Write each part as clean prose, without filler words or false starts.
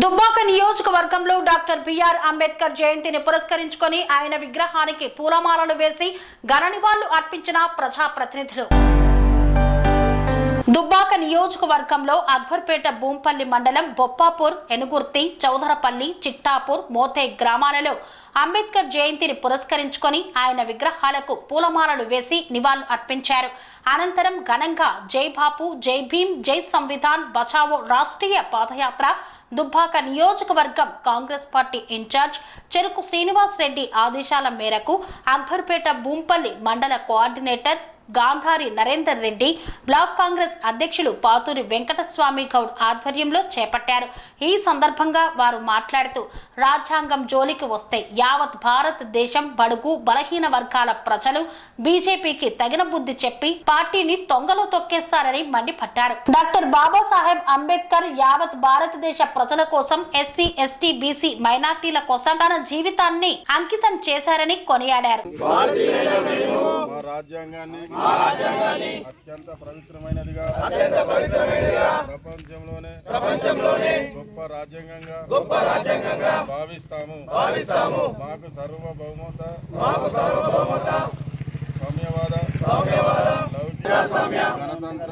దుబ్బాక నియోజకవర్గంలో doctor BR Ambedkar జయంతిని పురస్కరించుకొని ఆయన విగ్రహానికి పూలమాలలు వేసి ఘన నివాళులు అర్పించిన ప్రజాప్రతినిధులు. దుబ్బాక నియోజకవర్గంలో అక్బర్పేట భూంపల్లి మండలం బొప్పాపూర్, ఎనుగుర్తి, చౌదరపల్లి, చిట్టాపూర్, మోతే గ్రామాలలో అంబేద్కర్ జయంతిని పురస్కరించుకొని ఆయన విగ్రహాలకు పూలమాలలు వేసి నివాళులు అర్పించారు. అనంతరం ఘనంగా జై బాపు, జై భీమ్, జై సంవిధాన్ బచావో రాష్ట్రీయ పాదయాత్ర దుబ్బాక నియోజకవర్గం కాంగ్రెస్ పార్టీ ఇన్ఛార్జ్ చెరుకు శ్రీనివాస్ రెడ్డి ఆదేశాల మేరకు అక్బర్పేట భూంపల్లి మండల కోఆర్డినేటర్ గాంధారి నరేందర్ రెడ్డి, బ్లాక్ కాంగ్రెస్ అధ్యక్షులు పాతూరి వెంకటస్వామి గౌడ్ ఆధ్వర్యంలో చేపట్టారు. ఈ సందర్భంగా వారు మాట్లాడుతూ రాజ్యాంగం జోలికి వస్తే యావత్ భారతదేశం బడుగు బలహీన వర్గాల ప్రజలు బీజేపీకి తగిన బుద్ధి చెప్పి పార్టీని తొంగలో తొక్కేస్తారని మండిపడ్డారు. డాక్టర్ బాబాసాహెబ్ అంబేద్కర్ యావత్ భారతదేశ ప్రజల కోసం, ఎస్సీ, ఎస్టీ, బీసీ, మైనార్టీల కోసం తన జీవితాన్ని అంకితం చేశారని కొనియాడారు. అత్యంత పవిత్రమైనదిగా ప్రపంచంలోనే గొప్ప రాజ్యాంగంగా భావిస్తాము. మాకు సార్వభౌమత, సామ్యవాద, గణతంత్ర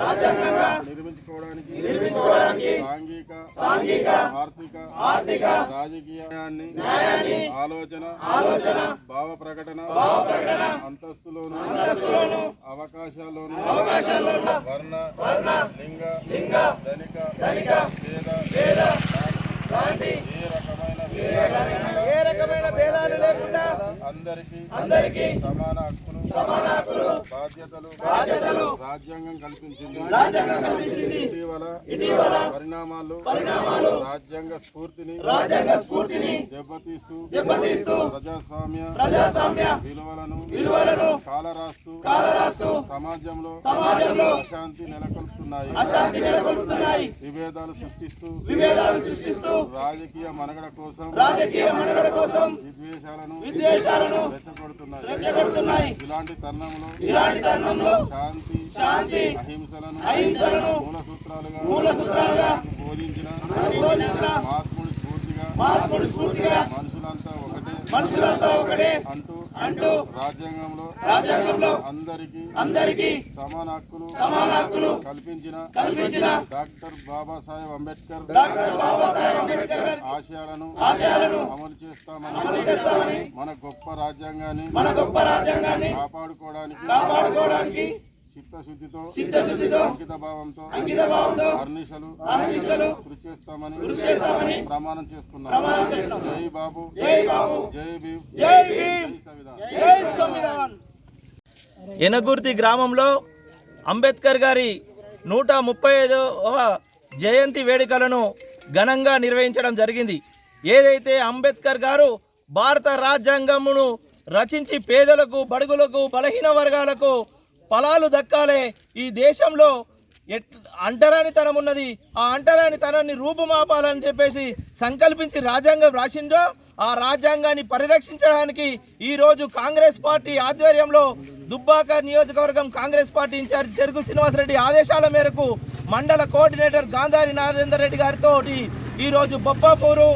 రాజ్యాంగంగా నిర్మించుకోవడానికి సాంఘిక, ఆర్థిక, రాజకీయాన్ని ఆలోచన, భావ ప్రకటన, అంతస్తులోను, అవకాశాల్లోను, వర్ణ, లింగ, ధనిక, పేద ఏ రకమైన భేదాలు లేకుండా అందరికీ సమాన హక్కులు, బాధ్యతలు రాజ్యాంగం కల్పించింది. ఇటీవల పరిణామాలు రాజ్యాంగ స్ఫూర్తిని దెబ్బతీస్తూ ప్రజాస్వామ్య విలువలను కాలరాస్తూ సమాజంలో అశాంతి నెలకొల్పుతున్నాయి. విభేదాలు సృష్టిస్తూ రాజకీయ మనుగడ కోసం విద్వేషాలను రెచ్చగొడుతున్నాయి. ఇలాంటి తరుణంలో శాంతి అహింసలను మూల సూత్రాలుగా బోధించిన మహాత్ముడి స్ఫూర్తిగా మనుషులంతా ఒకటే అంటూ రాజ్యాంగంలో అందరికీ సమాన హక్కులు కల్పించిన డాక్టర్ బాబాసాహెబ్ అంబేద్కర్ ఆశయాలను అమలు చేస్తామని మన గొప్ప రాజ్యాంగాన్ని కాపాడుకోవడానికి చిత్తశుద్ధితో అంకితభావంతో అర్నిశలు కృషి చేస్తామని ప్రమాణం చేస్తున్నాం. జై బాబు, జై భీమ్, జై సంవిధాన్. ఎనగుర్తి గ్రామంలో అంబేద్కర్ గారి 135వ జయంతి వేడుకలను ఘనంగా నిర్వహించడం జరిగింది. ఏదైతే అంబేద్కర్ గారు భారత రాజ్యాంగమును రచించి పేదలకు, బడుగులకు, బలహీన వర్గాలకు ఫలాలు దక్కాలే, ఈ దేశంలో అంటరానితనం ఉన్నది, ఆ అంటరానితనాన్ని రూపుమాపాలని చెప్పేసి సంకల్పించి రాజ్యాంగం రాసిండో ఆ రాజ్యాంగాన్ని పరిరక్షించడానికి ఈరోజు కాంగ్రెస్ పార్టీ ఆధ్వర్యంలో దుబ్బాక నియోజకవర్గం కాంగ్రెస్ పార్టీ ఇన్ఛార్జ్ చెరుకు శ్రీనివాసరెడ్డి ఆదేశాల మేరకు మండల కోఆర్డినేటర్ గాంధారి నరేందర్ రెడ్డి గారితో ఈరోజు బొప్పాపూరు,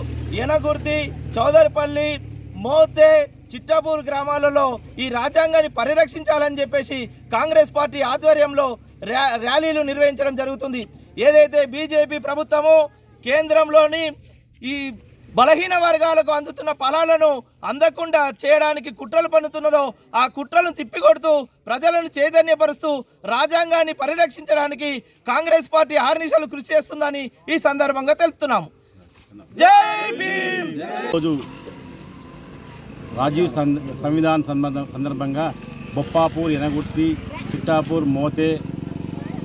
ఎనగుర్తి, చౌదరిపల్లి, మోతే, చిట్టాపూర్ గ్రామాలలో ఈ రాజ్యాంగాన్ని పరిరక్షించాలని చెప్పేసి కాంగ్రెస్ పార్టీ ఆధ్వర్యంలో ర్యాలీలు నిర్వహించడం జరుగుతుంది. ఏదైతే బీజేపీ ప్రభుత్వము కేంద్రంలోని ఈ బలహీన వర్గాలకు అందుతున్న ఫలాలను అందకుండా చేయడానికి కుట్రలు పన్నుతున్నదో ఆ కుట్రలను తిప్పికొడుతూ ప్రజలను చైతన్యపరుస్తూ రాజ్యాంగాన్ని పరిరక్షించడానికి కాంగ్రెస్ పార్టీ ఆర్నిశలు కృషి చేస్తుందని ఈ సందర్భంగా తెలుపుతున్నాము. జై భీమ్. రాజీవ్ సంవిధాన్ సందర్భంగా బొప్పాపూర్, ఎనగుర్తి, చిట్టాపూర్, మోతే,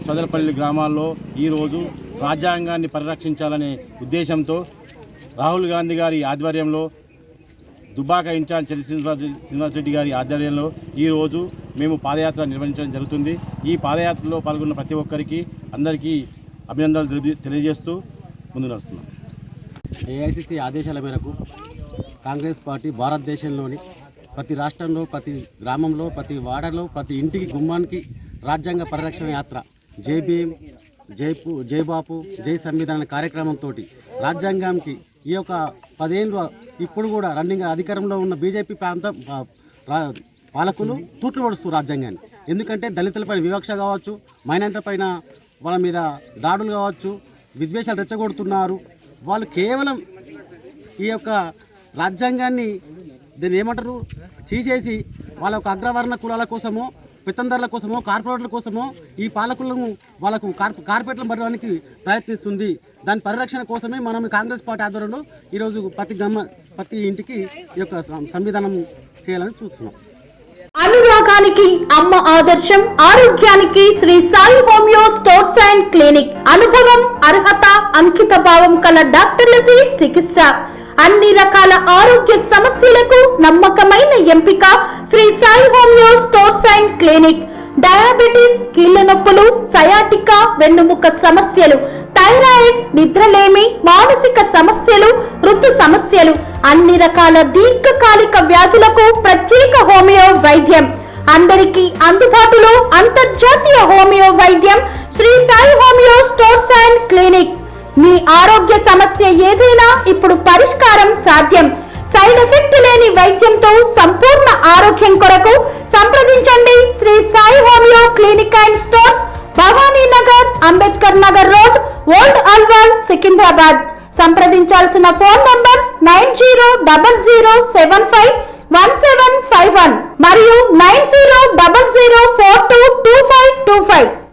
చదరపల్లి గ్రామాల్లో ఈరోజు రాజ్యాంగాన్ని పరిరక్షించాలనే ఉద్దేశంతో రాహుల్ గాంధీ గారి ఆధ్వర్యంలో, దుబ్బాక ఇన్ఛార్జ్ చెరుకు శ్రీనివాస్ రెడ్డి గారి ఆధ్వర్యంలో ఈరోజు మేము పాదయాత్ర నిర్వహించడం జరుగుతుంది. ఈ పాదయాత్రలో పాల్గొన్న ప్రతి ఒక్కరికి అందరికీ అభినందనలు తెలియజేస్తూ ముందుకు వస్తున్నాం. ఏఐసిసి ఆదేశాల మేరకు కాంగ్రెస్ పార్టీ భారతదేశంలోని ప్రతి రాష్ట్రంలో, ప్రతి గ్రామంలో, ప్రతి వాడలో, ప్రతి ఇంటికి గుమ్మానికి రాజ్యాంగ పరిరక్షణ యాత్ర జై భీమ్, జై బాపు జై సంవిధాన కార్యక్రమంతో రాజ్యాంగానికి ఈ యొక్క 10 ఏళ్ళు ఇప్పుడు కూడా రన్నింగ్ అధికారంలో ఉన్న బీజేపీ పాలకులు తూట్లు పడుస్తూ రాజ్యాంగాన్ని. ఎందుకంటే దళితులపైన వివక్ష కావచ్చు, మైనారిటీలపైన వాళ్ళ మీద దాడులు కావచ్చు, విద్వేషాలు రెచ్చగొడుతున్నారు. వాళ్ళు కేవలం ఈ యొక్క రాజ్యాంగాన్ని దీన్ని ఏమంటారు తీసేసి వాళ్ళ యొక్క అగ్రవర్ణ కులాల కోసమో, పెత్తందారుల కోసమో, కార్పొరేట్ల కోసమో ఈ పాలకులను వాళ్ళకు కార్పొరేట్లు పడడానికి ప్రయత్నిస్తుంది. దాని పరిరక్షణ కోసమే మనం కాంగ్రెస్ పార్టీ ఆధ్వర్యంలో ఈరోజు ప్రతి ఇంటికి ఈ యొక్క సంవిధానం చేయాలని చూస్తున్నాం. అనురాగానికి అమ్మ ఆదర్శం, ఆరోగ్యానికి Shri Sai homeo stores and clinic. అనుభవం, అర్హత, అంకిత భావం కల డాక్టర్లచే చికిత్స. అన్ని రకాల ఆరోగ్య సమస్యలకు నమ్మకమైన ఎంపిక Shri Sai homeo stores and clinic. Diabetes, కీళ్ల నొప్పులు, సయాటికా, వెన్నుముక సమస్యలు, థైరాయిడ్, నిద్రలేమి, మానసిక సమస్యలు, ఋతు సమస్యలు, అన్ని రకాల దీర్ఘకాలిక వ్యాధులకు ప్రత్యేక హోమియో వైద్యం. అందరికీ అందుబాటులో అంతర్జాతీయ హోమియో వైద్యం Shri Sai homeo stores and clinic. మీ ఆరోగ్య సమస్య ఏదైనా ఇప్పుడు పరిష్కారం సాధ్యం. సైడ్ ఎఫెక్ట్ లేని వైద్యంతో సంపూర్ణ ఆరోగ్యం కొరకు సంప్రదించండి Shri Sai homeo clinic and stores, Bhavani Nagar, Ambedkar Nagar road, old Alwal, Secunderabad. సంప్రదించాల్సిన ఫోన్ నంబర్స్ 9000751751 మరియు 9000422525.